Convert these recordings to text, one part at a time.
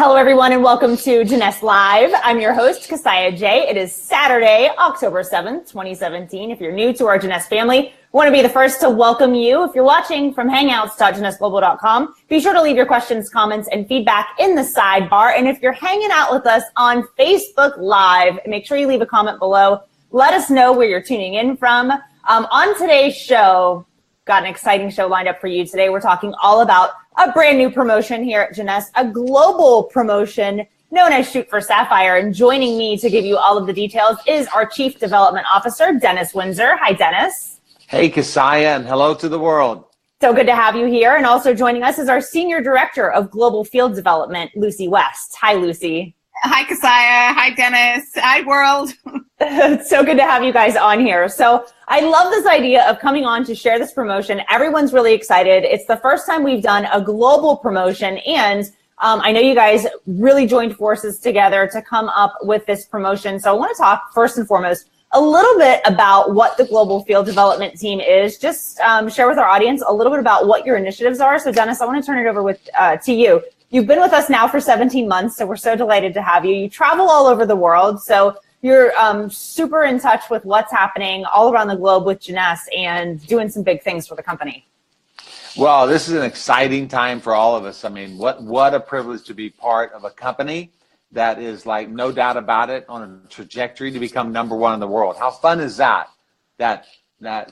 Hello, everyone, and welcome to Jeunesse Live. I'm your host, Cassiah Jay. It is Saturday, October 7th, 2017. If you're new to our Jeunesse family, we want to be the first to welcome you. If you're watching from hangouts.jeunesseglobal.com, be sure to leave your questions, comments, and feedback in the sidebar. And if you're hanging out with us on Facebook Live, make sure you leave a comment below. Let us know where you're tuning in from. On today's show, got an exciting show lined up for you today. We're talking all about a brand new promotion here at Jeunesse, a global promotion known as Shoot for Sapphire. And joining me to give you all of the details is our Chief Development Officer, Dennis Windsor. Hi, Dennis. Hey, Cassiah, and hello to the world. So good to have you here. And also joining us is our Senior Director of Global Field Development, Lucy West. Hi, Lucy. Hi, Cassiah. Hi, Dennis. Hi, world. It's so good to have you guys on here. So I love this idea of coming on to share this promotion. Everyone's really excited. It's the first time we've done a global promotion, and I know you guys really joined forces together to come up with this promotion. So I want to talk first and foremost a little bit about what the Global Field Development Team is. Just share with our audience a little bit about what your initiatives are. So Dennis, I want to turn it over to you. You've been with us now for 17 months, so we're so delighted to have you. You travel all over the world, so you're super in touch with what's happening all around the globe with Jeunesse and doing some big things for the company. Well, this is an exciting time for all of us. I mean, what a privilege to be part of a company that is, like, no doubt about it, on a trajectory to become #1 in the world. How fun is that? That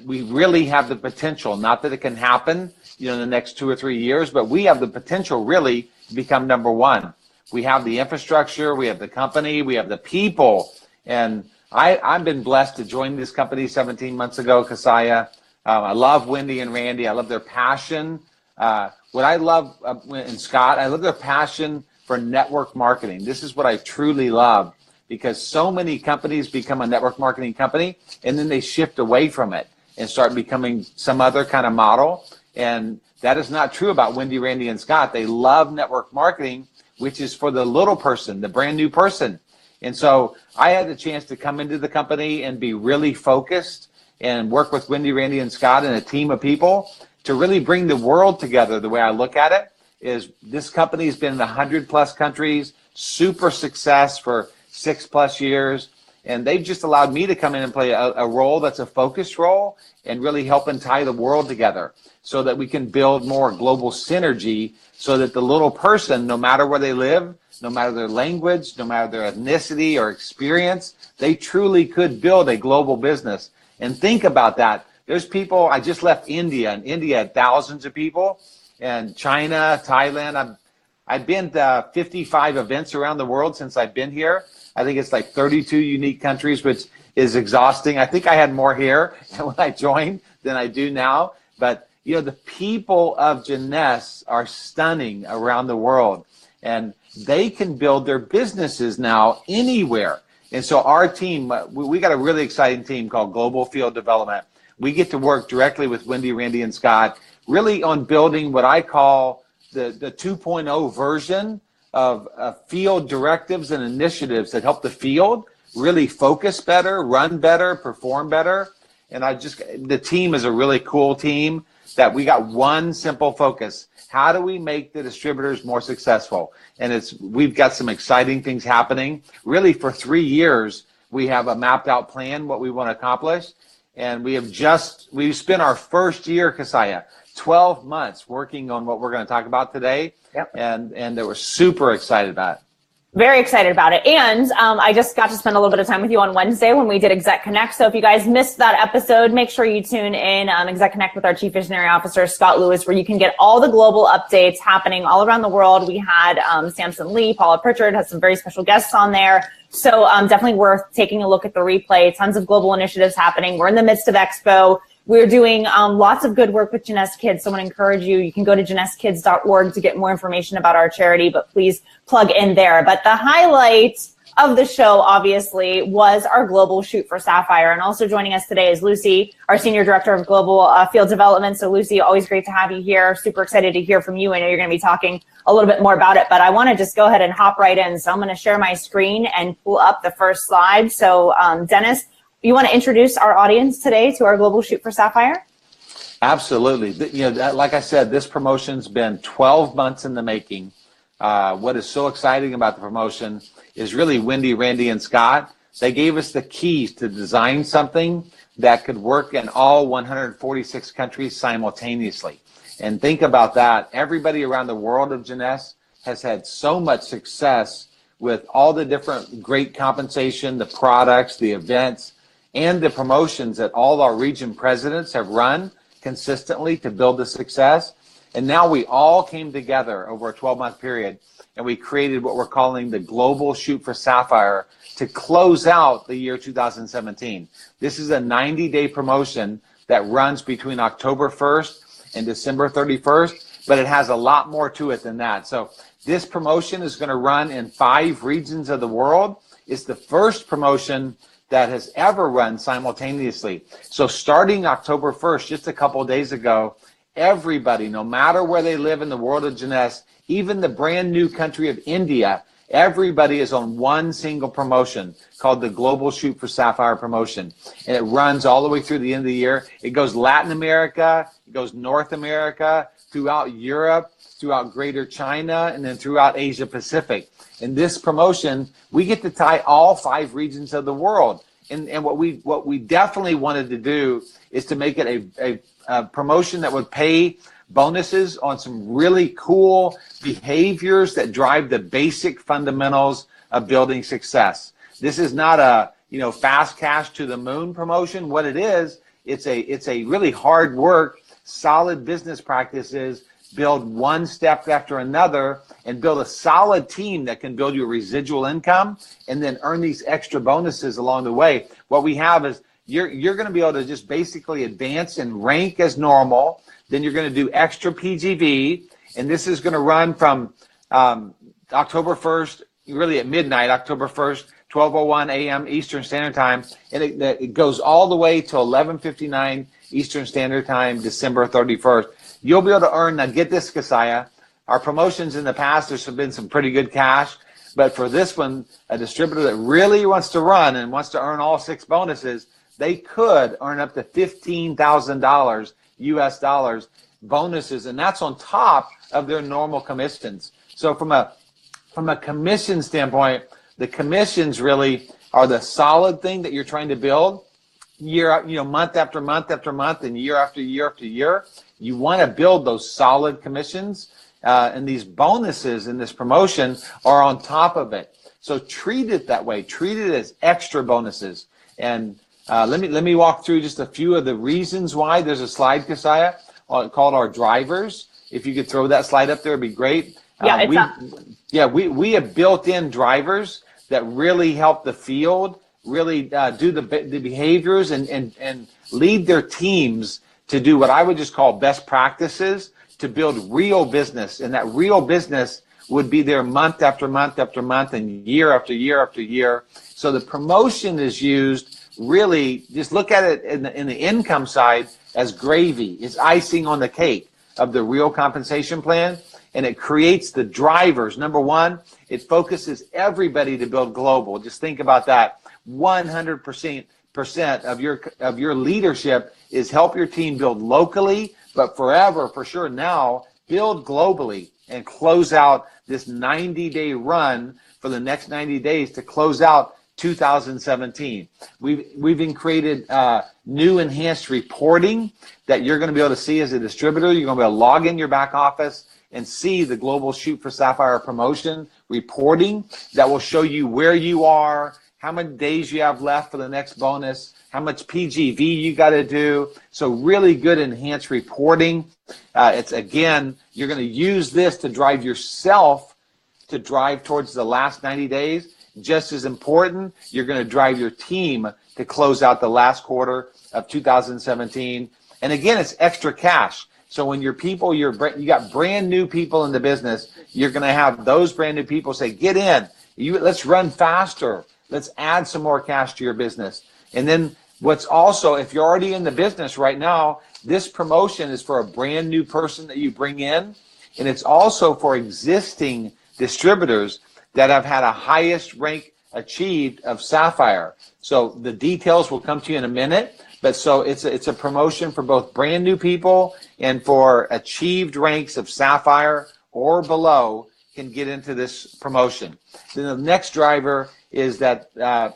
we really have the potential, not that it can happen, in the next 2 or 3 years, but we have the potential really to become #1. We have the infrastructure, we have the company, we have the people. And I've been blessed to join this company 17 months ago, Cassiah. I love Wendy and Randy. I love their passion. What I love in Scott, I love their passion for network marketing. This is what I truly love, because so many companies become a network marketing company and then they shift away from it and start becoming some other kind of model. And that is not true about Wendy, Randy, and Scott. They love network marketing, which is for the little person, the brand new person. And so I had the chance to come into the company and be really focused and work with Wendy, Randy, and Scott and a team of people to really bring the world together. The way I look at it is this company has been in 100+ countries, super success for 6+ years. And they've just allowed me to come in and play a role that's a focused role and really helping tie the world together so that we can build more global synergy so that the little person, no matter where they live, no matter their language, no matter their ethnicity or experience, they truly could build a global business. And think about that. There's people, I just left India, and India had thousands of people, and China, Thailand. I've been to 55 events around the world since I've been here. I think it's like 32 unique countries, which is exhausting. I think I had more here when I joined than I do now. But, the people of Jeunesse are stunning around the world, and they can build their businesses now anywhere. And so our team, we got a really exciting team called Global Field Development. We get to work directly with Wendy, Randy, and Scott, really on building what I call the 2.0 version of field directives and initiatives that help the field really focus better, run better, perform better. And the team is a really cool team that we got one simple focus. How do we make the distributors more successful? And we've got some exciting things happening. Really, for 3 years, we have a mapped out plan, what we want to accomplish. And we've spent our first year, Cassiah, 12 months working on what we're going to talk about today. Yep. And they were super excited about it. Very excited about it. And I just got to spend a little bit of time with you on Wednesday when we did Exec Connect. So if you guys missed that episode, make sure you tune in Exec Connect with our Chief Visionary Officer, Scott Lewis, where you can get all the global updates happening all around the world. We had Samson Lee, Paula Pritchard, has some very special guests on there. So definitely worth taking a look at the replay. Tons of global initiatives happening. We're in the midst of Expo. We're doing lots of good work with Jeunesse Kids, so I want to encourage you. You can go to JeunesseKids.org to get more information about our charity, but please plug in there. But the highlight of the show, obviously, was our global Shoot for Sapphire. And also joining us today is Lucy, our Senior Director of Global Field Development. So Lucy, always great to have you here. Super excited to hear from you. I know you're going to be talking a little bit more about it, but I want to just go ahead and hop right in. So I'm going to share my screen and pull up the first slide. So Dennis, you want to introduce our audience today to our global Shoot for Sapphire? Absolutely. Like I said, this promotion's been 12 months in the making. what is so exciting about the promotion is really Wendy, Randy, and Scott. They gave us the keys to design something that could work in all 146 countries simultaneously. And think about that. Everybody around the world of Jeunesse has had so much success with all the different great compensation, the products, the events, and the promotions that all our region presidents have run consistently to build the success. And now we all came together over a 12-month period, and we created what we're calling the Global Shoot for Sapphire to close out the year 2017. This is a 90-day promotion that runs between October 1st and December 31st, but it has a lot more to it than that. So this promotion is going to run in 5 regions of the world. It's the first promotion that has ever run simultaneously. So starting October 1st, just a couple of days ago, everybody, no matter where they live in the world of Jeunesse, even the brand new country of India, everybody is on one single promotion called the Global Shoot for Sapphire Promotion. And it runs all the way through the end of the year. It goes Latin America, it goes North America, throughout Europe, throughout Greater China, and then throughout Asia Pacific. In this promotion, we get to tie all 5 regions of the world. And what we definitely wanted to do is to make it a promotion that would pay bonuses on some really cool behaviors that drive the basic fundamentals of building success. This is not a fast cash to the moon promotion. What it is, it's a really hard work, solid business practices, build one step after another, and build a solid team that can build your residual income and then earn these extra bonuses along the way. What we have is you're going to be able to just basically advance and rank as normal. Then you're going to do extra PGV, and this is going to run from October 1st, really at midnight, October 1st, 12:01 a.m. Eastern Standard Time, and it goes all the way to 11:59 Eastern Standard Time, December 31st. You'll be able to earn, now get this, Cassiah, our promotions in the past, there's been some pretty good cash, but for this one, a distributor that really wants to run and wants to earn all 6 bonuses, they could earn up to $15,000 US dollars bonuses, and that's on top of their normal commissions. So from a commission standpoint, the commissions really are the solid thing that you're trying to build month after month after month and year after year after year. You want to build those solid commissions, and these bonuses in this promotion are on top of it. So treat it that way. Treat it as extra bonuses. And let me walk through just a few of the reasons why. There's a slide, Cassiah, called our drivers. If you could throw that slide up there, it'd be great. Yeah, we have built-in drivers that really help the field, really do the behaviors and lead their teams to do what I would just call best practices to build real business. And that real business would be there month after month after month and year after year after year. So the promotion is used really, just look at it in the income side as gravy. It's icing on the cake of the real compensation plan. And it creates the drivers. Number one, it focuses everybody to build global. Just think about that. 100% of your leadership is help your team build locally, but forever, for sure now, build globally and close out this 90-day run for the next 90 days to close out 2017. We've created new enhanced reporting that you're going to be able to see as a distributor. You're going to be able to log in your back office and see the Global Shoot for Sapphire Promotion reporting that will show you where you are, how many days you have left for the next bonus, how much PGV you got to do. So really good enhanced reporting. It's, again, you're going to use this to drive yourself to drive towards the last 90 days. Just as important, you're going to drive your team to close out the last quarter of 2017. And again, it's extra cash. So when your people, you got brand new people in the business, you're going to have those brand new people say, get in, let's run faster. Let's add some more cash to your business. And then what's also, if you're already in the business right now, this promotion is for a brand new person that you bring in. And it's also for existing distributors that have had a highest rank achieved of Sapphire. So the details will come to you in a minute. But so it's a promotion for both brand new people and for achieved ranks of Sapphire or below can get into this promotion. Then the next driver is that,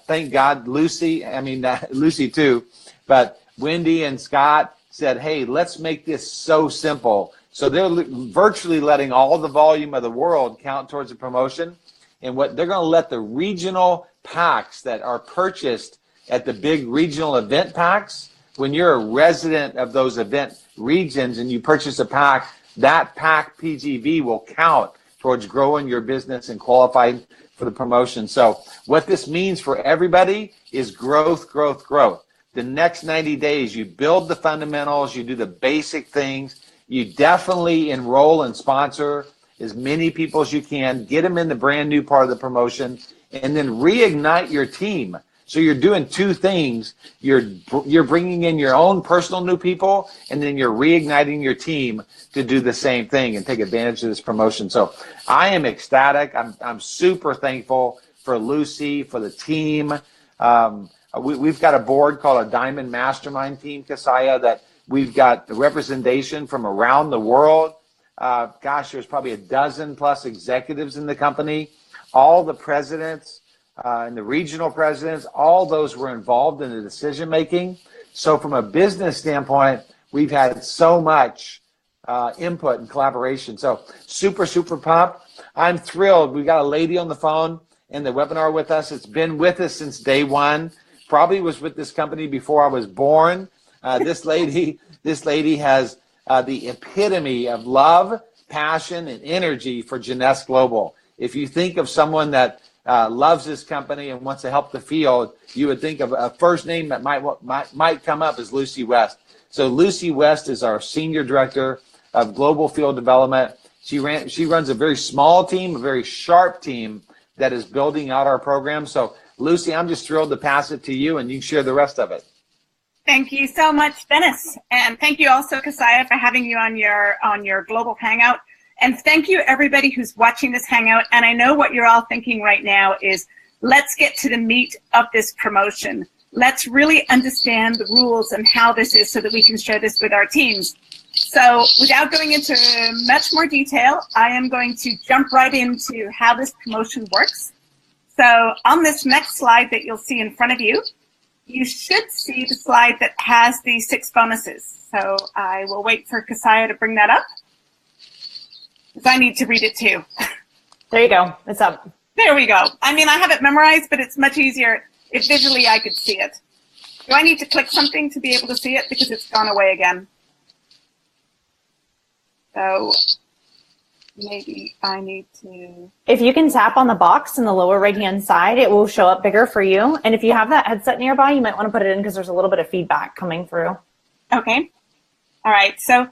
thank God, Lucy too, but Wendy and Scott said, hey, let's make this so simple. So they're virtually letting all the volume of the world count towards the promotion. And what they're going to let the regional packs that are purchased at the big regional event packs, when you're a resident of those event regions and you purchase a pack, that pack PGV will count towards growing your business and qualifying for the promotion. So what this means for everybody is growth, growth, growth. The next 90 days, you build the fundamentals, you do the basic things, you definitely enroll and sponsor as many people as you can, get them in the brand new part of the promotion, and then reignite your team. So you're doing two things. You're bringing in your own personal new people, and then you're reigniting your team to do the same thing and take advantage of this promotion. So I am ecstatic. I'm super thankful for Lucy, for the team. We've got a board called a Diamond Mastermind Team, Cassiah, that we've got the representation from around the world. There's probably a dozen plus executives in the company. All the presidents and the regional presidents, all those were involved in the decision making. So from a business standpoint, we've had so much input and collaboration. So super, super pumped. I'm thrilled. We got a lady on the phone in the webinar with us. It's been with us since day one. Probably was with this company before I was born. This lady has the epitome of love, passion, and energy for Jeunesse Global. If you think of someone that loves this company and wants to help the field, you would think of a first name that might come up as Lucy West. So Lucy West is our Senior Director of Global Field Development. She runs a very small team, a very sharp team that is building out our program. So Lucy, I'm just thrilled to pass it to you, and you can share the rest of it. Thank you so much, Dennis. And thank you also, Cassiah, for having you on your global hangout. And thank you, everybody who's watching this hangout. And I know what you're all thinking right now is, let's get to the meat of this promotion. Let's really understand the rules and how this is so that we can share this with our teams. So without going into much more detail, I am going to jump right into how this promotion works. So on this next slide that you'll see in front of you, you should see the slide that has the 6 bonuses. So I will wait for Cassiah to bring that up, because I need to read it too. There you go. It's up. There we go. I mean, I have it memorized, but it's much easier if visually I could see it. Do I need to click something to be able to see it? Because it's gone away again. So maybe I need to... If you can tap on the box in the lower right-hand side, it will show up bigger for you. And if you have that headset nearby, you might want to put it in because there's a little bit of feedback coming through. Okay. All right. So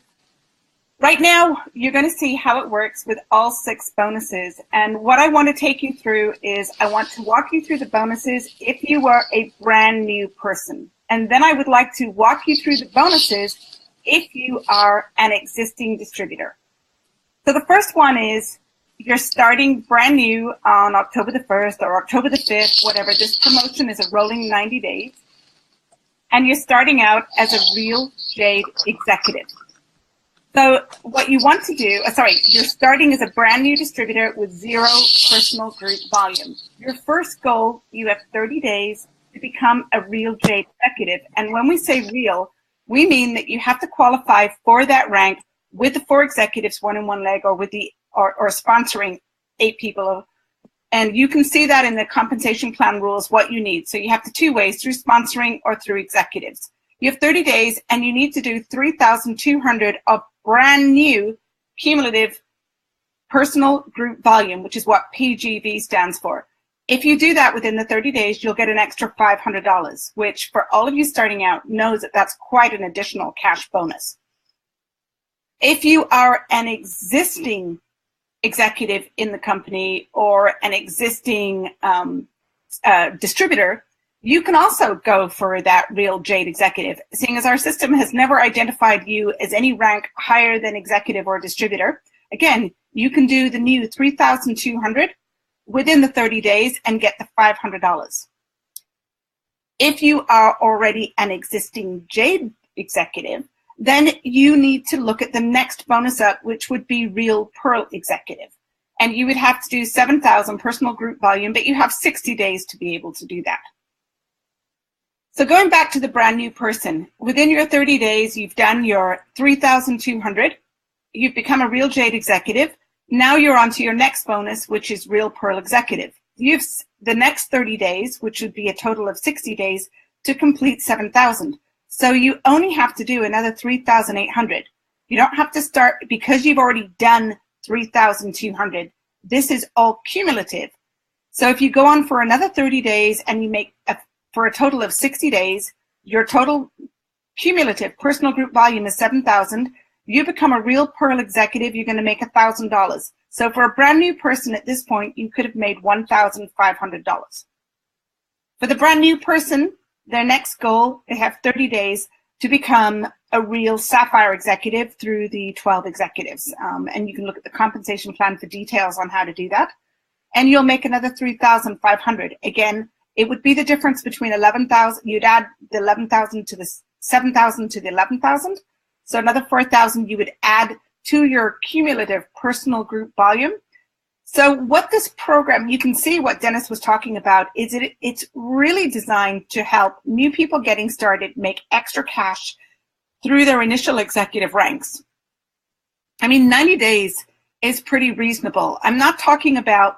right now, you're going to see how it works with all 6 bonuses. And what I want to take you through is I want to walk you through the bonuses if you are a brand new person. And then I would like to walk you through the bonuses if you are an existing distributor. So the first one is you're starting brand new on October the 1st or October the 5th, whatever. This promotion is a rolling 90 days. And you're starting out as a real Jade executive. So what you want to do, you're starting as a brand new distributor with 0 personal group volume. Your first goal, you have 30 days to become a real Jade executive. And when we say real, we mean that you have to qualify for that rank with the 4 executives, 1 in 1 leg, or with or sponsoring 8 people. And you can see that in the compensation plan rules, what you need. So you have the 2 ways, through sponsoring or through executives. You have 30 days, and you need to do 3,200 of brand new cumulative personal group volume, which is what PGV stands for. If you do that within the 30 days, you'll get an extra $500, which for all of you starting out knows that that's quite an additional cash bonus. If you are an existing executive in the company or an existing distributor, you can also go for that real Jade executive. Seeing as our system has never identified you as any rank higher than executive or distributor, again, you can do the new 3,200 within the 30 days and get the $500. If you are already an existing Jade executive, then you need to look at the next bonus up, which would be Real Pearl Executive. and you would have to do 7,000 personal group volume, but you have 60 days to be able to do that. So going back to the brand new person, within your 30 days, you've done your 3,200. You've become a Real Jade executive. Now you're on to your next bonus, which is Real Pearl executive. You've the next 30 days, which would be a total of 60 days, to complete 7,000. So you only have to do another 3,800. You don't have to start because you've already done 3,200. This is all cumulative. So if you go on for another 30 days and you make for a total of 60 days, your total cumulative personal group volume is 7,000. You become a Real Pearl executive, you're going to make $1,000. So for a brand new person at this point, you could have made $1,500. For the brand new person, their next goal, they have 30 days to become a Real Sapphire executive through the 12 executives. And you can look at the compensation plan for details on how to do that. And you'll make another 3,500. Again, it would be the difference between 11,000. You'd add the 11,000 to the 7,000 to the 11,000. So another 4,000 you would add to your cumulative personal group volume. So what this program, you can see what Dennis was talking about, is it's really designed to help new people getting started make extra cash through their initial executive ranks. I mean, 90 days is pretty reasonable. I'm not talking about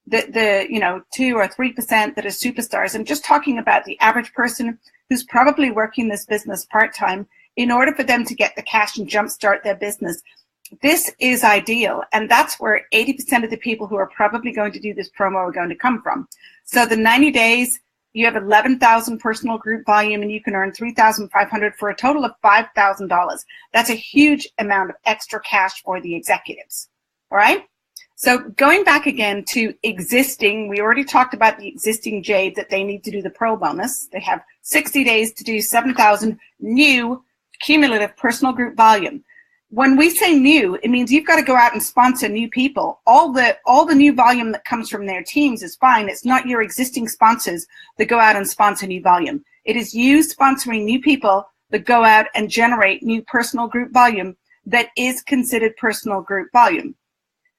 the 2 or 3% that are superstars. I'm just talking about the average person who's probably working this business part-time in order for them to get the cash and jumpstart their business. This is ideal, and that's where 80% of the people who are probably going to do this promo are going to come from. So the 90 days, you have 11,000 personal group volume, and you can earn 3,500 for a total of $5,000. That's a huge amount of extra cash for the executives. All right? So going back again to existing, we already talked about the existing Jade that they need to do the Pro bonus. They have 60 days to do 7,000 new cumulative personal group volume. When we say new, it means you've got to go out and sponsor new people. All the new volume that comes from their teams is fine. It's not your existing sponsors that go out and sponsor new volume. It is you sponsoring new people that go out and generate new personal group volume that is considered personal group volume.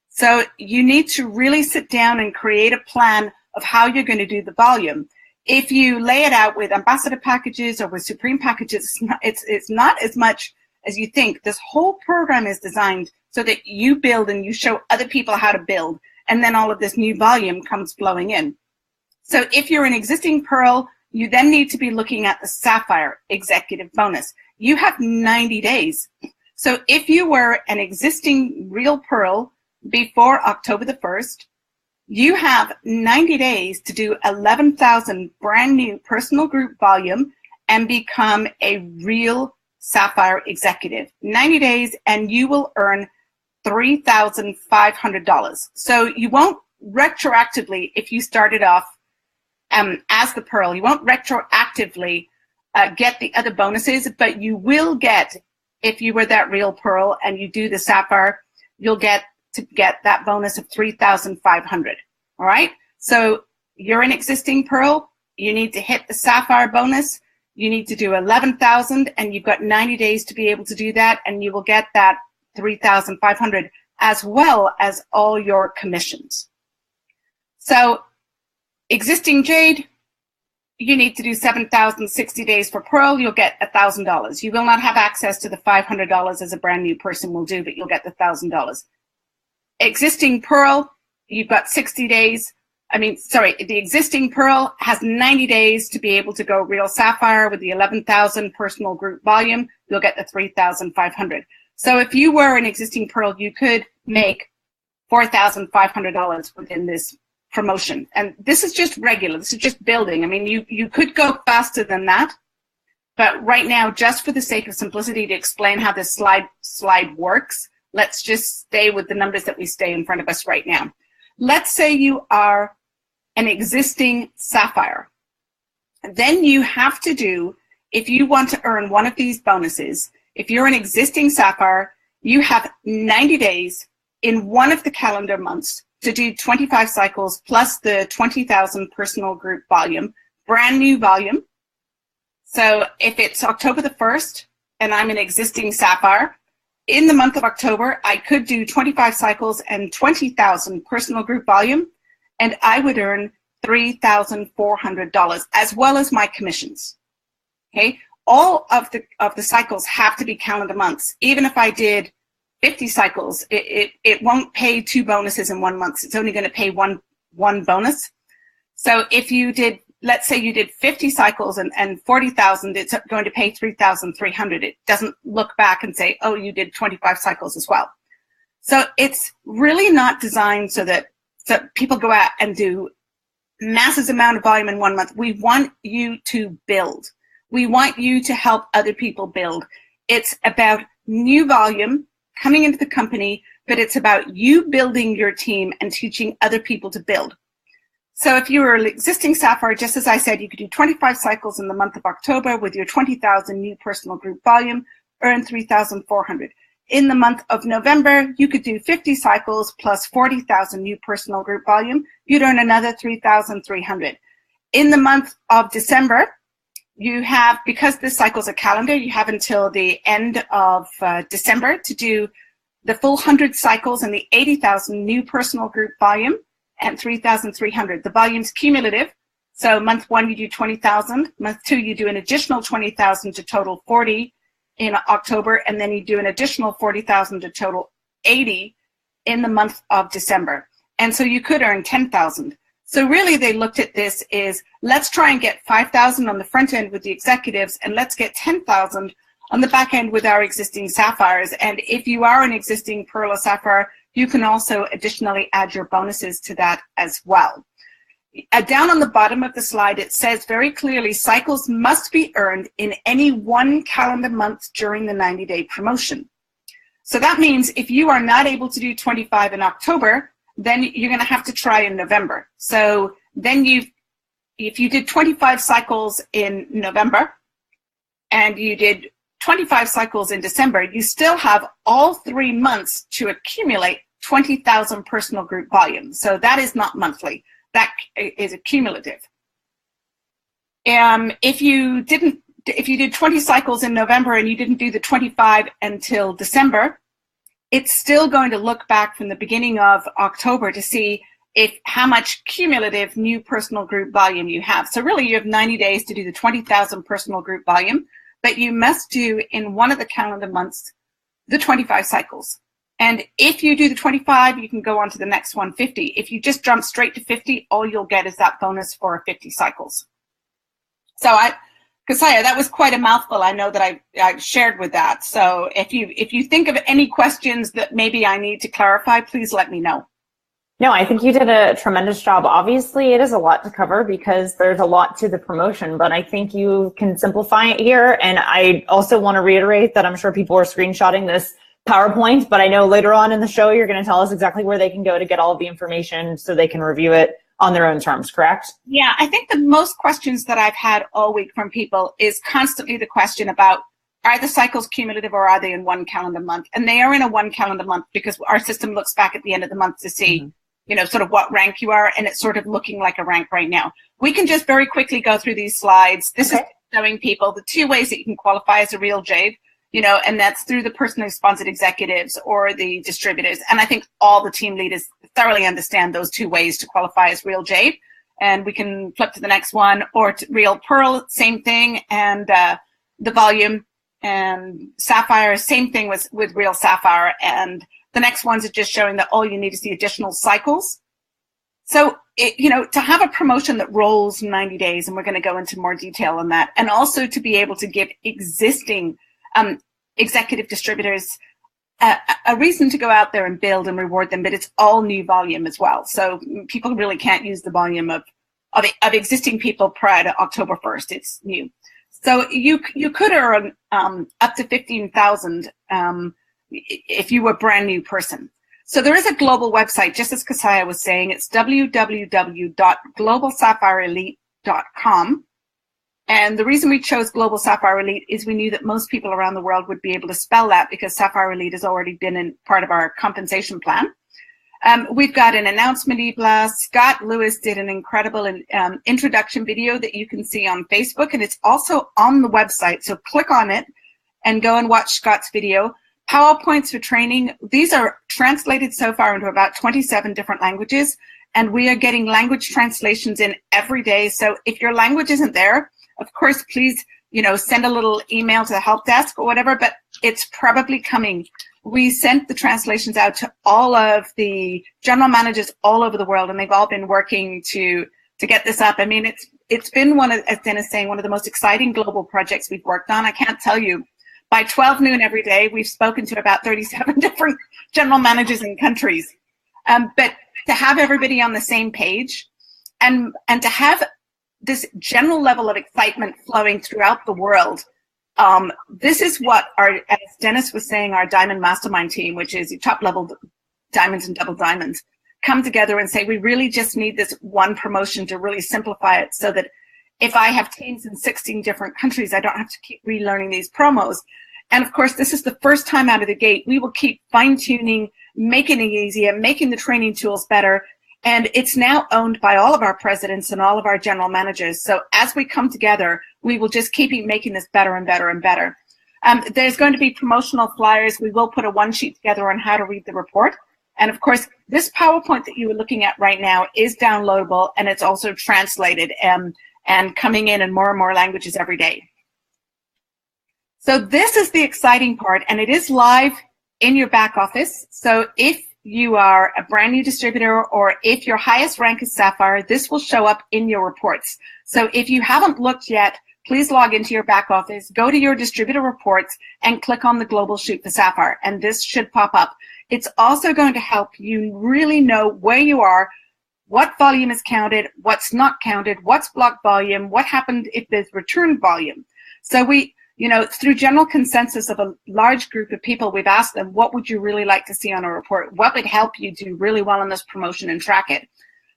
So you need to really sit down and create a plan of how you're going to do the volume. If you lay it out with ambassador packages or with supreme packages, it's not as much as you think. This whole program is designed so that you build and you show other people how to build, and then all of this new volume comes flowing in. So if you're an existing Pearl, you then need to be looking at the Sapphire executive bonus. You have 90 days. So if you were an existing Real Pearl before October the 1st, you have 90 days to do 11,000 brand new personal group volume and become a Real Sapphire executive. 90 days, and you will earn $3,500. So you won't retroactively, if you started off as the Pearl, you won't retroactively get the other bonuses, but you will get, if you were that Real Pearl and you do the Sapphire, you'll get to get that bonus of 3,500. All right. So you're an existing Pearl. You need to hit the Sapphire bonus. You need to do 11,000, and you've got 90 days to be able to do that, and you will get that 3,500 as well as all your commissions. So existing Jade, you need to do 7,000, 60 days for Pearl, you'll get $1,000. You will not have access to the $500 as a brand new person will do, but you'll get the $1,000. Existing Pearl, you've got 60 days. The existing Pearl has 90 days to be able to go Real Sapphire with the 11,000 personal group volume. You'll get the 3,500. So if you were an existing Pearl, you could make $4,500 within this promotion. And this is just regular. This is just building. I mean, you could go faster than that. But right now, just for the sake of simplicity to explain how this slide works, let's just stay with the numbers that we stay in front of us right now. Let's say you are an existing Sapphire. Then you have to do, if you want to earn one of these bonuses, if you're an existing Sapphire, you have 90 days in one of the calendar months to do 25 cycles plus the 20,000 personal group volume, brand new volume. So if it's October the 1st and I'm an existing Sapphire, in the month of October, I could do 25 cycles and 20,000 personal group volume, and I would earn $3,400 as well as my commissions. Okay, all of the cycles have to be calendar months. Even if I did 50 cycles, it won't pay 2 bonuses in 1 month. It's only going to pay one bonus. So if you did, let's say you did 50 cycles and 40,000, it's going to pay 3,300. It doesn't look back and say, oh, you did 25 cycles as well. So it's really not designed so that people go out and do massive amount of volume in 1 month. We want you to build. We want you to help other people build. It's about new volume coming into the company, but it's about you building your team and teaching other people to build. So if you were an existing Sapphire, just as I said, you could do 25 cycles in the month of October with your 20,000 new personal group volume, earn 3,400. In the month of November, you could do 50 cycles plus 40,000 new personal group volume. You'd earn another 3,300. In the month of December, you have, because this cycle's a calendar, you have until the end of December to do the full 100 cycles and the 80,000 new personal group volume and 3,300. The volume's cumulative. So month 1, you do 20,000. Month 2, you do an additional 20,000 to total 40 in October. And then you do an additional 40,000 to total 80 in the month of December. And so you could earn 10,000. So really they looked at this is, let's try and get 5,000 on the front end with the executives, and let's get 10,000 on the back end with our existing Sapphires. And if you are an existing Pearl or Sapphire, you can also additionally add your bonuses to that as well. Down on the bottom of the slide, it says very clearly, cycles must be earned in any 1 calendar month during the 90-day promotion. So that means if you are not able to do 25 in October, then you're going to have to try in November. So then if you did 25 cycles in November and you did 25 cycles in December, you still have all 3 months to accumulate 20,000 personal group volume. So that is not monthly. That is accumulative. If you did 20 cycles in November and you didn't do the 25 until December, it's still going to look back from the beginning of October to see how much cumulative new personal group volume you have. So really you have 90 days to do the 20,000 personal group volume, but you must do in one of the calendar months the 25 cycles. And if you do the 25, you can go on to the next one, 50. If you just jump straight to 50, all you'll get is that bonus for 50 cycles. So Cassiah, that was quite a mouthful. I know that I shared with that. So if you think of any questions that maybe I need to clarify, please let me know. No, I think you did a tremendous job. Obviously, it is a lot to cover because there's a lot to the promotion, but I think you can simplify it here. And I also want to reiterate that I'm sure people are screenshotting this PowerPoint, but I know later on in the show, you're going to tell us exactly where they can go to get all of the information so they can review it on their own terms, correct? Yeah, I think the most questions that I've had all week from people is constantly the question about, are the cycles cumulative or are they in 1 calendar month? And they are in a 1 calendar month because our system looks back at the end of the month to see, sort of what rank you are, and it's sort of looking like a rank right now. We can just very quickly go through these slides. This is showing people the 2 ways that you can qualify as a real Jade, and that's through the personally sponsored executives or the distributors. And I think all the team leaders thoroughly understand those 2 ways to qualify as real Jade. And we can flip to the next one, or to real Pearl, same thing. And the volume and Sapphire, same thing with real Sapphire. And the next ones are just showing that all you need is the additional cycles. So, to have a promotion that rolls 90 days, and we're going to go into more detail on that, and also to be able to give existing executive distributors a reason to go out there and build and reward them, but it's all new volume as well. So people really can't use the volume of existing people prior to October 1st. It's new. So you could earn up to 15,000 if you were a brand new person. So there is a global website, just as Cassiah was saying. It's www.globalsapphireelite.com. And the reason we chose Global Sapphire Elite is we knew that most people around the world would be able to spell that because Sapphire Elite has already been in part of our compensation plan. We've got an announcement e-blast. Scott Lewis did an incredible introduction video that you can see on Facebook, and it's also on the website. So click on it and go and watch Scott's video. PowerPoints for training. These are translated so far into about 27 different languages, and we are getting language translations in every day. So if your language isn't there, of course, please, send a little email to the help desk or whatever, but it's probably coming. We sent the translations out to all of the general managers all over the world, and they've all been working to get this up. I mean, it's been as Dennis saying, one of the most exciting global projects we've worked on. I can't tell you. By 12 noon every day, we've spoken to about 37 different general managers in countries. But to have everybody on the same page and to have this general level of excitement flowing throughout the world, this is what as Dennis was saying, our Diamond Mastermind team, which is top level diamonds and double diamonds, come together and say, we really just need this one promotion to really simplify it so that if I have teams in 16 different countries, I don't have to keep relearning these promos. And of course, this is the first time out of the gate. We will keep fine-tuning, making it easier, making the training tools better. And it's now owned by all of our presidents and all of our general managers. So as we come together, we will just keep making this better and better and better. There's going to be promotional flyers. We will put a one sheet together on how to read the report. And of course, this PowerPoint that you are looking at right now is downloadable, and it's also translated and coming in more and more languages every day. So this is the exciting part, and it is live in your back office. So if you are a brand new distributor or if your highest rank is Sapphire, this will show up in your reports. So if you haven't looked yet, please log into your back office, go to your distributor reports, and click on the global shoot for Sapphire, and this should pop up. It's also going to help you really know where you are, what volume is counted, what's not counted, what's blocked volume, what happened if there's returned volume. So we, through general consensus of a large group of people, we've asked them, what would you really like to see on a report? What would help you do really well on this promotion and track it?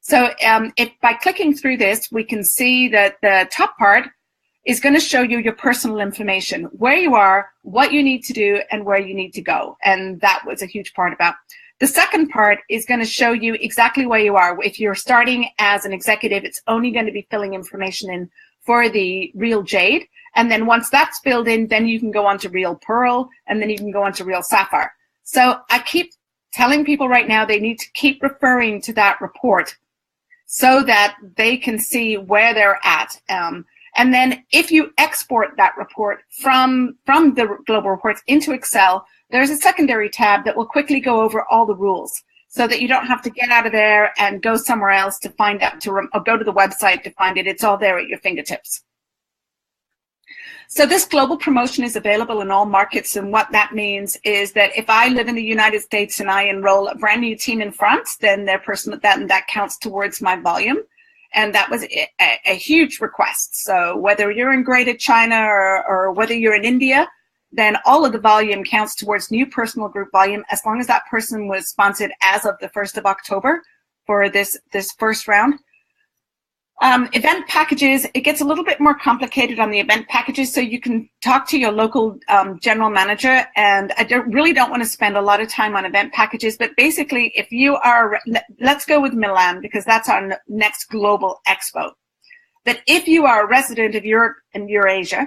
So if by clicking through this, we can see that the top part is going to show you your personal information, where you are, what you need to do, and where you need to go. And that was a huge part about. The second part is going to show you exactly where you are. If you're starting as an executive, it's only going to be filling information in for the Real Jade. And then once that's filled in, then you can go on to Real Pearl, and then you can go on to Real Sapphire. So I keep telling people right now they need to keep referring to that report so that they can see where they're at. And then if you export that report from the global reports into Excel, there's a secondary tab that will quickly go over all the rules so that you don't have to get out of there and go somewhere else to find out, or go to the website to find it. It's all there at your fingertips. So this global promotion is available in all markets, and what that means is that if I live in the United States and I enroll a brand new team in France, then that counts towards my volume. And that was a huge request. So whether you're in Greater China or whether you're in India, then all of the volume counts towards new personal group volume, as long as that person was sponsored as of the 1st of October for this first round. Event packages, it gets a little bit more complicated on the event packages, so you can talk to your local general manager, and I really don't want to spend a lot of time on event packages, but basically if you are, let's go with Milan because that's our next global expo, that if you are a resident of Europe and Eurasia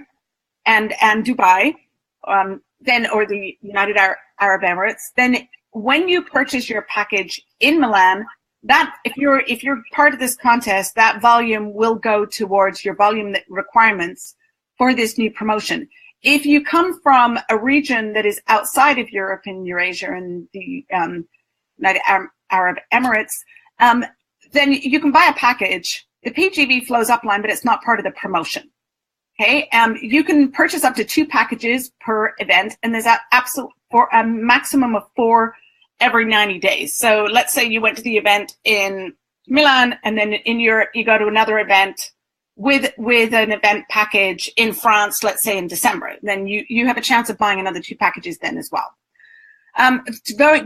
and Dubai, then, or the United Arab Emirates, then when you purchase your package in Milan, that if you're part of this contest, that volume will go towards your volume requirements for this new promotion. If you come from a region that is outside of Europe and Eurasia and the United Arab Emirates, then you can buy a package. The PGV flows upline, but it's not part of the promotion. Okay, you can purchase up to 2 packages per event, and there's a maximum of 4 every 90 days. So let's say you went to the event in Milan, and then in Europe you go to another event with an event package in France, let's say in December. Then you have a chance of buying another 2 packages then as well.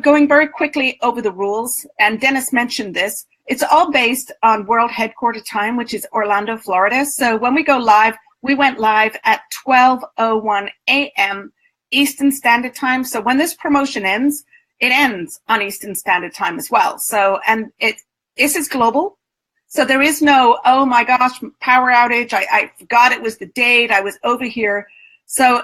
Going very quickly over the rules, and Dennis mentioned this, it's all based on world headquarter time, which is Orlando, Florida. So when we go live, we went live at 12:01 a.m. Eastern Standard Time. So when this promotion ends, it ends on Eastern Standard Time as well. So, and this is global. So there is no, oh my gosh, power outage. I forgot it was the date. I was over here. So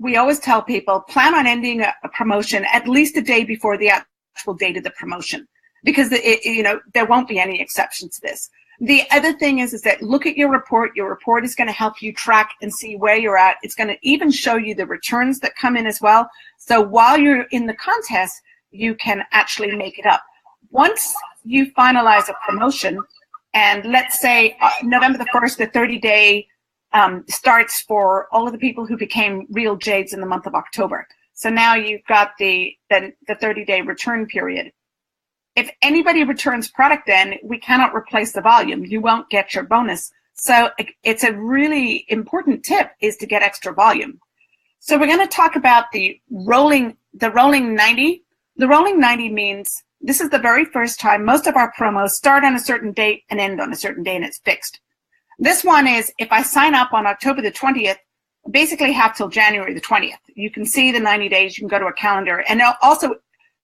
we always tell people, plan on ending a promotion at least a day before the actual date of the promotion, because there won't be any exception to this. The other thing is that look at your report. Your report is going to help you track and see where you're at. It's going to even show you the returns that come in as well. So while you're in the contest, you can actually make it up. Once you finalize a promotion, and let's say November the 1st, the 30-day starts for all of the people who became real Jades in the month of October. So now you've got the 30-day return period. If anybody returns product, then we cannot replace the volume. You won't get your bonus. So it's a really important tip is to get extra volume. So we're going to talk about the rolling 90. The rolling 90 means this is the very first time most of our promos start on a certain date and end on a certain day, and it's fixed. This one is if I sign up on October the 20th, basically have till January the 20th. You can see the 90 days. You can go to a calendar, and also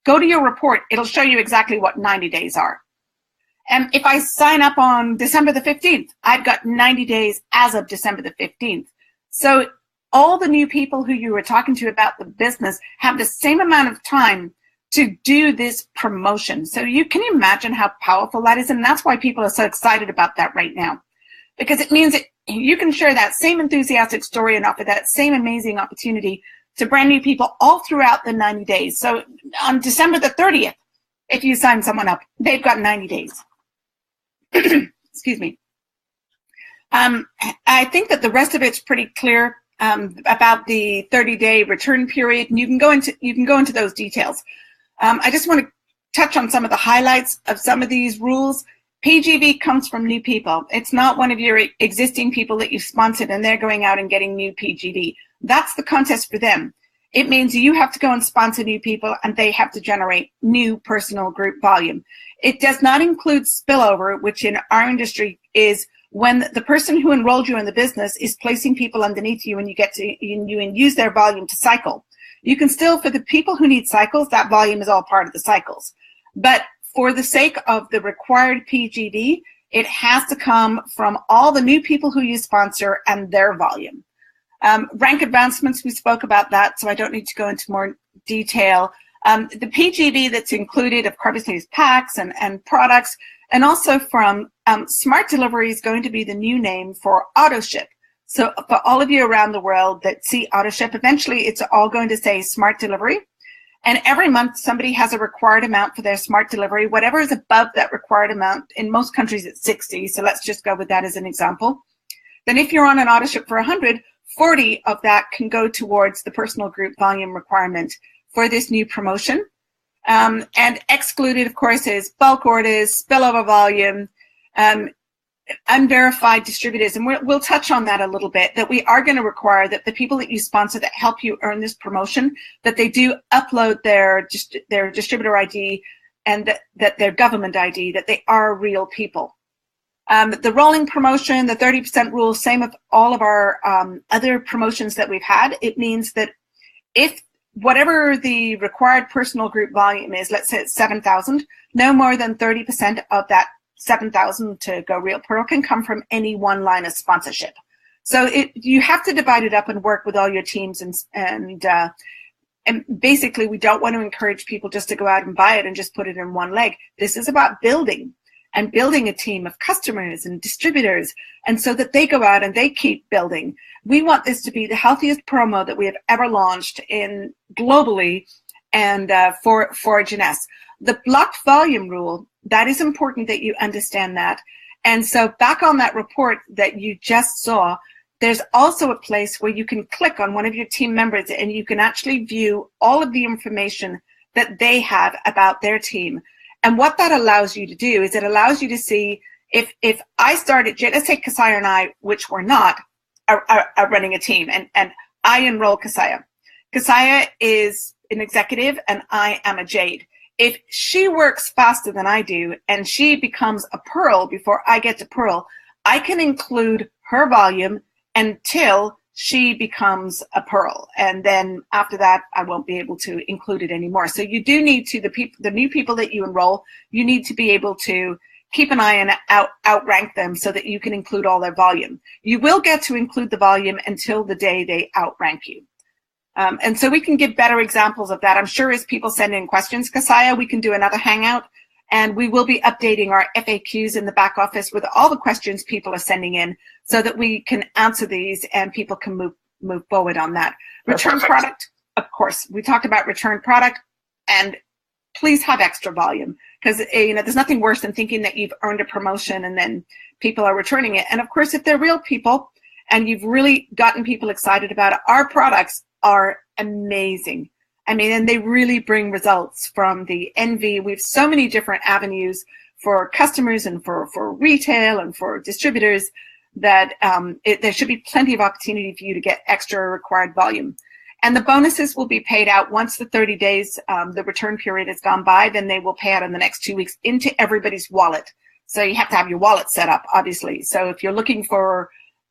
go to your report. It'll show you exactly what 90 days are. And if I sign up on December the 15th, I've got 90 days as of December the 15th. So all the new people who you were talking to about the business have the same amount of time to do this promotion. So you can imagine how powerful that is. And that's why people are so excited about that right now, because it means that you can share that same enthusiastic story and offer that same amazing opportunity to brand new people all throughout the 90 days. So on December the 30th, if you sign someone up, they've got 90 days. Excuse me. I think that the rest of it's pretty clear about the 30-day return period, and you can go into those details. I just want to touch on some of the highlights of some of these rules. PGV comes from new people. It's not one of your existing people that you've sponsored and they're going out and getting new PGV. That's the contest for them. It means you have to go and sponsor new people and they have to generate new personal group volume. It does not include spillover, which in our industry is when the person who enrolled you in the business is placing people underneath you and you use their volume to cycle. You can still, for the people who need cycles, that volume is all part of the cycles. But for the sake of the required PGV, it has to come from all the new people who you sponsor and their volume. Rank advancements, we spoke about that, so I don't need to go into more detail. The PGV that's included of carbonated packs and products, and also from Smart Delivery is going to be the new name for auto ship. So for all of you around the world that see auto ship, eventually it's all going to say Smart Delivery. And every month somebody has a required amount for their Smart Delivery. Whatever is above that required amount, in most countries it's 60, so let's just go with that as an example. Then if you're on an auto ship for 100, 40 of that can go towards the personal group volume requirement for this new promotion. And excluded, of course, is bulk orders, spillover volume, unverified distributors. And we'll touch on that a little bit, that we are going to require that the people that you sponsor that help you earn this promotion, that they do upload their distributor ID and that their government ID, that they are real people. The rolling promotion, the 30% rule, same with all of our other promotions that we've had. It means that if whatever the required personal group volume is, let's say it's 7,000, no more than 30% of that 7,000 to go real pearl can come from any one line of sponsorship. So you have to divide it up and work with all your teams, and basically we don't want to encourage people just to go out and buy it and just put it in one leg. This is about building a team of customers and distributors, and so that they go out and they keep building. We want this to be the healthiest promo that we have ever launched in globally, and for Jeunesse. The blocked volume rule, that is important that you understand that. And so back on that report that you just saw, there's also a place where you can click on one of your team members and you can actually view all of the information that they have about their team. And what that allows you to do is it allows you to see if I started, let's say Cassiah and I, which we're not, are running a team, and I enroll Cassiah. Cassiah is an executive and I am a Jade. If she works faster than I do and she becomes a pearl before I get to pearl, I can include her volume until she becomes a pearl. And then after that, I won't be able to include it anymore. So you do need to, the new people that you enroll, you need to be able to keep an eye and outrank them so that you can include all their volume. You will get to include the volume until the day they outrank you. And so we can give better examples of that. I'm sure as people send in questions, Cassiah, we can do another hangout, and we will be updating our FAQs in the back office with all the questions people are sending in so that we can answer these and people can move forward on that. Return product, of course. We talked about return product, and please have extra volume, because there's nothing worse than thinking that you've earned a promotion and then people are returning it. And of course, if they're real people and you've really gotten people excited about it, our products are amazing. I mean, and they really bring results from the NV. We have so many different avenues for customers and for retail and for distributors that there should be plenty of opportunity for you to get extra required volume. And the bonuses will be paid out once the 30 days, the return period has gone by. Then they will pay out in the next 2 weeks into everybody's wallet. So you have to have your wallet set up, obviously. So if you're looking for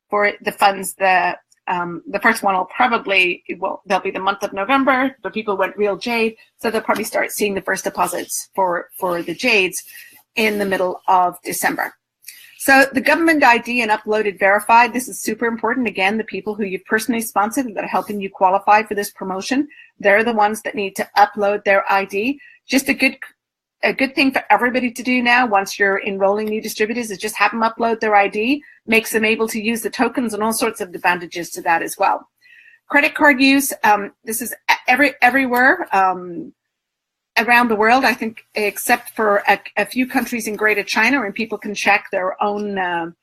the funds, the first one there'll be the month of November. The people went real Jade, so they'll probably start seeing the first deposits for the Jades in the middle of December. So the government ID and uploaded verified, this is super important. Again, the people who you've personally sponsored that are helping you qualify for this promotion, they're the ones that need to upload their ID. Just a good thing for everybody to do now once you're enrolling new distributors is just have them upload their ID, makes them able to use the tokens and all sorts of advantages to that as well. Credit card use, this is everywhere around the world, I think, except for a few countries in Greater China, and people can check their own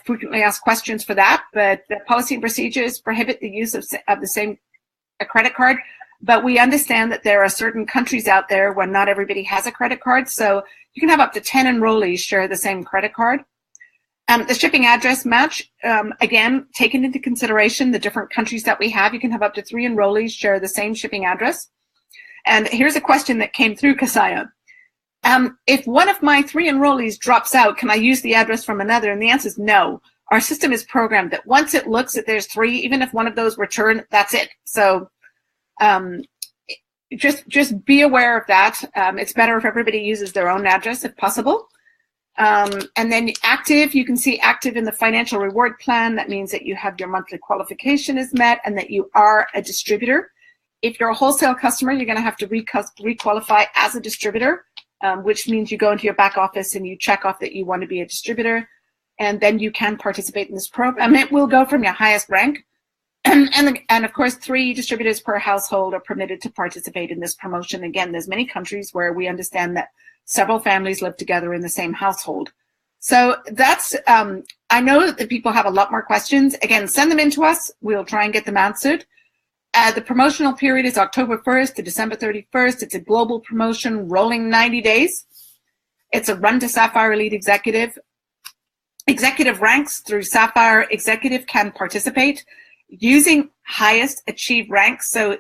frequently asked questions for that. But the policy and procedures prohibit the use of the same credit card. But we understand that there are certain countries out there where not everybody has a credit card. So you can have up to 10 enrollees share the same credit card. The shipping address match, again, taking into consideration the different countries that we have, you can have up to 3 enrollees share the same shipping address. And here's a question that came through, Cassiah. If one of my 3 enrollees drops out, can I use the address from another? And the answer is no. Our system is programmed that once it looks that there's 3, even if one of those return, that's it. So just be aware of that. It's better if everybody uses their own address if possible. And then active, you can see active in the financial reward plan. That means that you have your monthly qualification is met and that you are a distributor. If you're a wholesale customer, you're going to have to requalify as a distributor, which means you go into your back office and you check off that you want to be a distributor, and then you can participate in this program. It will go from your highest rank. And of course, 3 distributors per household are permitted to participate in this promotion. Again, there's many countries where we understand that several families live together in the same household. So that's, I know that people have a lot more questions. Again, send them in to us. We'll try and get them answered. The promotional period is October 1st to December 31st. It's a global promotion, rolling 90 days. It's a run to Sapphire Elite Executive. Executive ranks through Sapphire Executive can participate using highest achieved ranks. So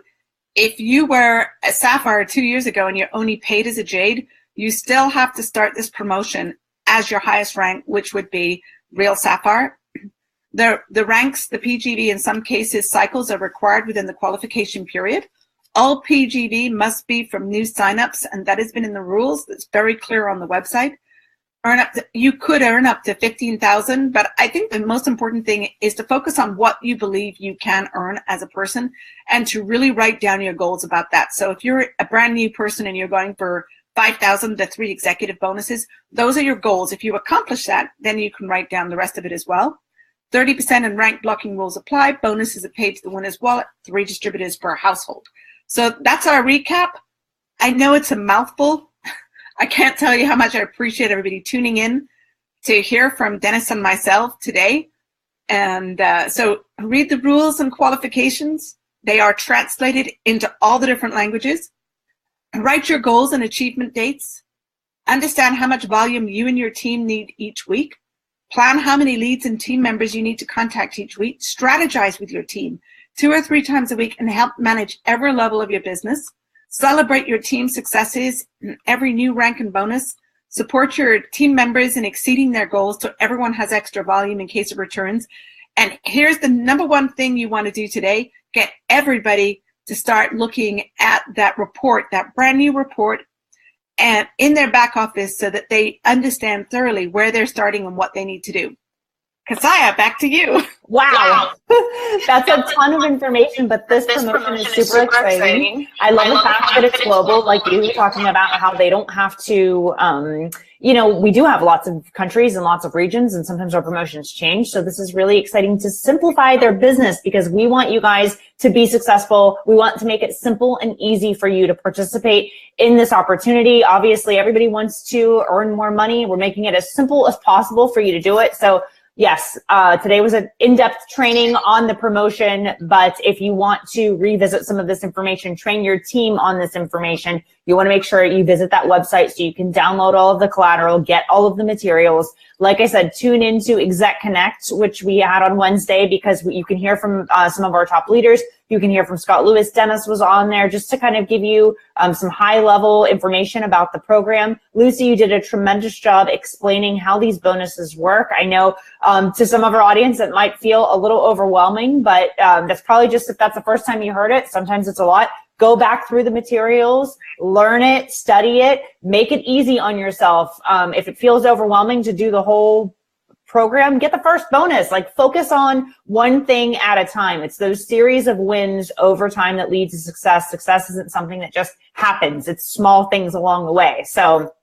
if you were a Sapphire 2 years ago and you're only paid as a Jade, you still have to start this promotion as your highest rank, which would be Real Sapphire. The ranks, the PGV, in some cases, cycles are required within the qualification period. All PGV must be from new signups, and that has been in the rules. That's very clear on the website. You could earn up to 15,000, but I think the most important thing is to focus on what you believe you can earn as a person and to really write down your goals about that. So if you're a brand new person and you're going for 5,000 to 3 executive bonuses, those are your goals. If you accomplish that, then you can write down the rest of it as well. 30% in rank blocking rules apply. Bonuses are paid to the winner's wallet, 3 distributors per household. So that's our recap. I know it's a mouthful. I can't tell you how much I appreciate everybody tuning in to hear from Dennis and myself today. And so read the rules and qualifications. They are translated into all the different languages. Write your goals and achievement dates. Understand how much volume you and your team need each week. Plan how many leads and team members you need to contact each week. Strategize with your team 2 or 3 times a week and help manage every level of your business. Celebrate your team successes in every new rank and bonus. Support your team members in exceeding their goals so everyone has extra volume in case of returns. And here's the number one thing you want to do today. Get everybody to start looking at that report, that brand new report, and in their back office so that they understand thoroughly where they're starting and what they need to do. Cassiah, back to you. Wow. That's a ton of information, but this promotion is super exciting. I love the fact that it's global, like you were talking about how they don't have to, we do have lots of countries and lots of regions, and sometimes our promotions change. So this is really exciting to simplify their business, because we want you guys to be successful. We want to make it simple and easy for you to participate in this opportunity. Obviously, everybody wants to earn more money. We're making it as simple as possible for you to do it. So yes, today was an in-depth training on the promotion, but if you want to revisit some of this information, train your team on this information, you want to make sure you visit that website so you can download all of the collateral, get all of the materials. Like I said, tune into Exec Connect, which we had on Wednesday, because you can hear from some of our top leaders. You can hear from Scott Lewis. Dennis was on there just to kind of give you some high-level information about the program. Lucy, you did a tremendous job explaining how these bonuses work. I know to some of our audience it might feel a little overwhelming, but that's probably just if that's the first time you heard it. Sometimes it's a lot. Go back through the materials, learn it, study it, make it easy on yourself. If it feels overwhelming to do the whole program, get the first bonus. Like, focus on one thing at a time. It's those series of wins over time that lead to success. Success isn't something that just happens. It's small things along the way. So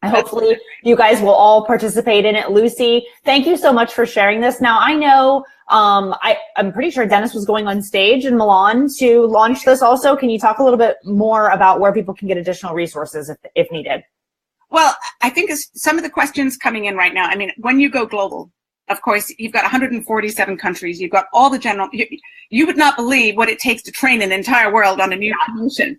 hopefully you guys will all participate in it. Lucy, thank you so much for sharing this. Now, I know I'm pretty sure Dennis was going on stage in Milan to launch this also. Can you talk a little bit more about where people can get additional resources if needed? Well, I think some of the questions coming in right now, I mean, when you go global, of course, you've got 147 countries. You've got all the general, you would not believe what it takes to train an entire world on a new promotion.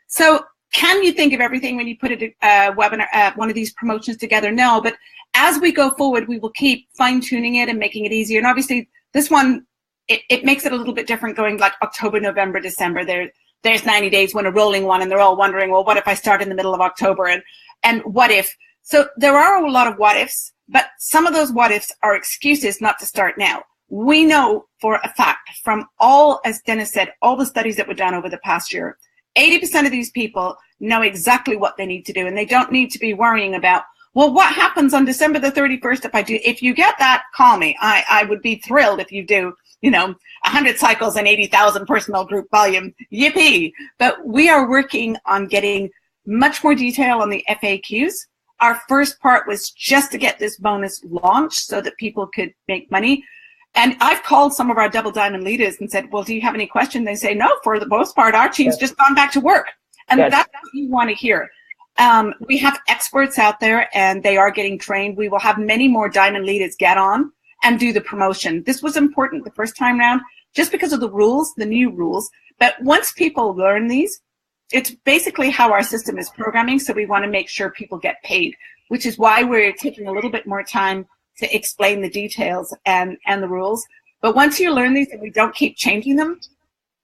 So can you think of everything when you put a webinar, one of these promotions together? No, but as we go forward, we will keep fine-tuning it and making it easier. And obviously, this one, it makes it a little bit different going like October, November, December. There's 90 days when a rolling one, and they're all wondering, well, what if I start in the middle of October, and what if? So there are a lot of what ifs, but some of those what ifs are excuses not to start now. We know for a fact from all, as Dennis said, all the studies that were done over the past year, 80% of these people know exactly what they need to do, and they don't need to be worrying about, well, what happens on December the 31st if I do? If you get that, call me. I would be thrilled if you do, 100 cycles and 80,000 personal group volume. Yippee. But we are working on getting much more detail on the FAQs. Our first part was just to get this bonus launched so that people could make money. And I've called some of our double diamond leaders and said, well, do you have any questions? They say, no, for the most part, our team's just gone back to work. And that's what you want to hear. We have experts out there, and they are getting trained. We will have many more diamond leaders get on and do the promotion. This was important the first time around just because of the rules, the new rules. But once people learn these, it's basically how our system is programming. So we want to make sure people get paid, which is why we're taking a little bit more time to explain the details and the rules. But once you learn these and we don't keep changing them,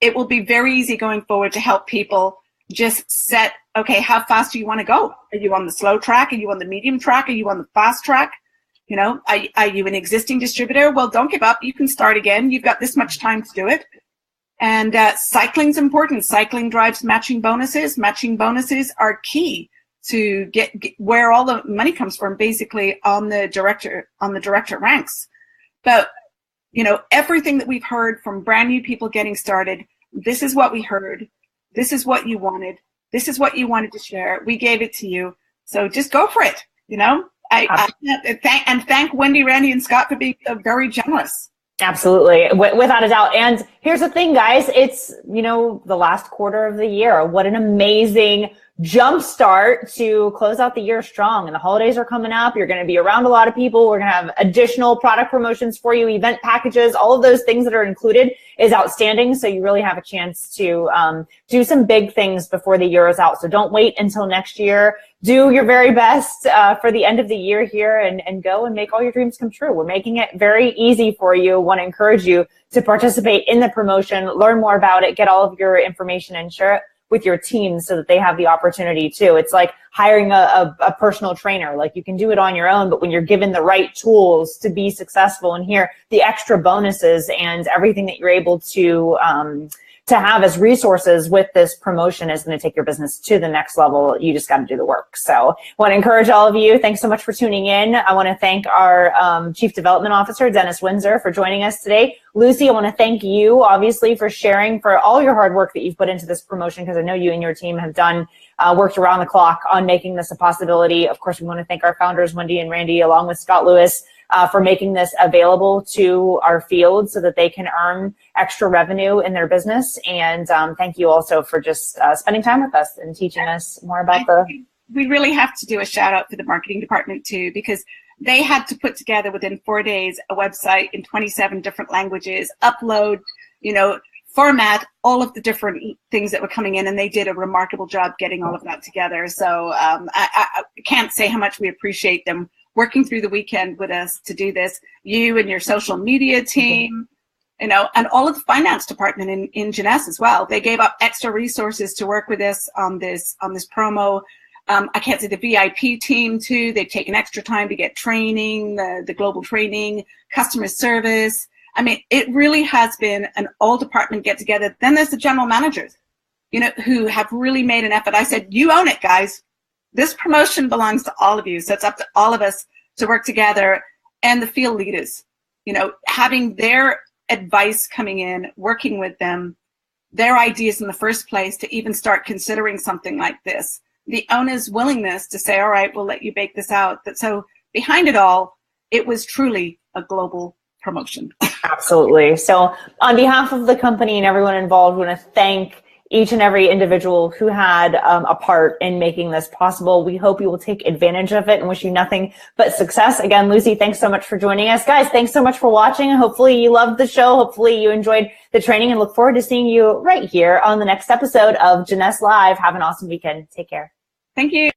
it will be very easy going forward to help people just set, okay, how fast do you want to go? Are you on the slow track? Are you on the medium track? Are you on the fast track? Are you an existing distributor? Well, don't give up. You can start again. You've got this much time to do it. And cycling's important. Cycling drives matching bonuses. Matching bonuses are key to get where all the money comes from, basically on the director ranks. But everything that we've heard from brand new people getting started, this is what we heard. This is what you wanted. This is what you wanted to share. We gave it to you. So just go for it. I thank Wendy, Randy, and Scott for being very generous. Absolutely, without a doubt. And here's the thing, guys, it's, the last quarter of the year. What an amazing jump start to close out the year strong. And the holidays are coming up. You're going to be around a lot of people. We're going to have additional product promotions for you, event packages, all of those things that are included is outstanding. So you really have a chance to do some big things before the year is out. So don't wait until next year. Do your very best for the end of the year here and go and make all your dreams come true. We're making it very easy for you. Want to encourage you to participate in the promotion, learn more about it, get all of your information, and share it with your team so that they have the opportunity too. It's like hiring a personal trainer. Like, you can do it on your own, but when you're given the right tools to be successful, and here the extra bonuses and everything that you're able to to have as resources with this promotion is going to take your business to the next level. You just got to do the work. So I want to encourage all of you. Thanks so much for tuning in. I want to thank our Chief Development Officer, Dennis Windsor, for joining us today. Lucy, I want to thank you, obviously, for sharing, for all your hard work that you've put into this promotion, because I know you and your team have done worked around the clock on making this a possibility. Of course, we want to thank our founders, Wendy and Randy, along with Scott Lewis, for making this available to our field so that they can earn extra revenue in their business. And thank you also for just spending time with us and teaching us more about We really have to do a shout out to the marketing department too, because they had to put together within 4 days a website in 27 different languages, upload, format all of the different things that were coming in, and they did a remarkable job getting all of that together. So I can't say how much we appreciate them working through the weekend with us to do this. You and your social media team, and all of the finance department in Jeunesse as well. They gave up extra resources to work with us on this promo. I can't say the VIP team too. They've taken extra time to get training, the global training, customer service. I mean, it really has been an all department get together. Then there's the general managers, who have really made an effort. I said, you own it, guys. This promotion belongs to all of you. So it's up to all of us to work together, and the field leaders, having their advice coming in, working with them, their ideas in the first place to even start considering something like this. The owner's willingness to say, all right, we'll let you bake this out. So behind it all, it was truly a global promotion. Absolutely. So on behalf of the company and everyone involved, we want to thank each and every individual who had a part in making this possible. We hope you will take advantage of it and wish you nothing but success. Again, Lucy, thanks so much for joining us. Guys, thanks so much for watching. Hopefully you loved the show. Hopefully you enjoyed the training, and look forward to seeing you right here on the next episode of Jeunesse Live. Have an awesome weekend. Take care. Thank you.